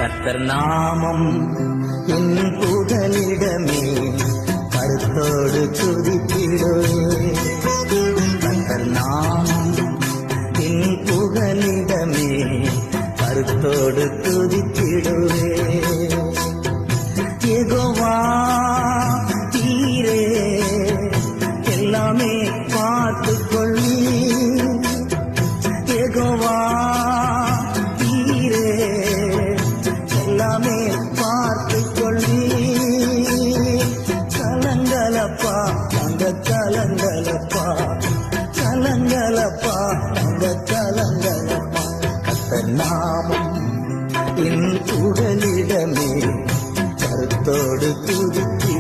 கர்த்தர் நாமம் என் புகலிடமே கருத்தோடு துதித்திடுவே. கர்த்தர் நாமம் என் புகலிடமே கருத்தோடு துதித்திடுவே. யெகோவா தீரே எல்லாமே பார்த்துக் கொள்ளி. யெகோவா தீரே எல்லாமே பார்த்துக் கொள்ளி. கலங்கலப்பா அங்க கலங்கலப்பா, கலங்கலப்பா அங்க கலங்கலப்பா. கர்த்தர் நாமம் என் புகலிடமே கருத்தோடு துதித்தி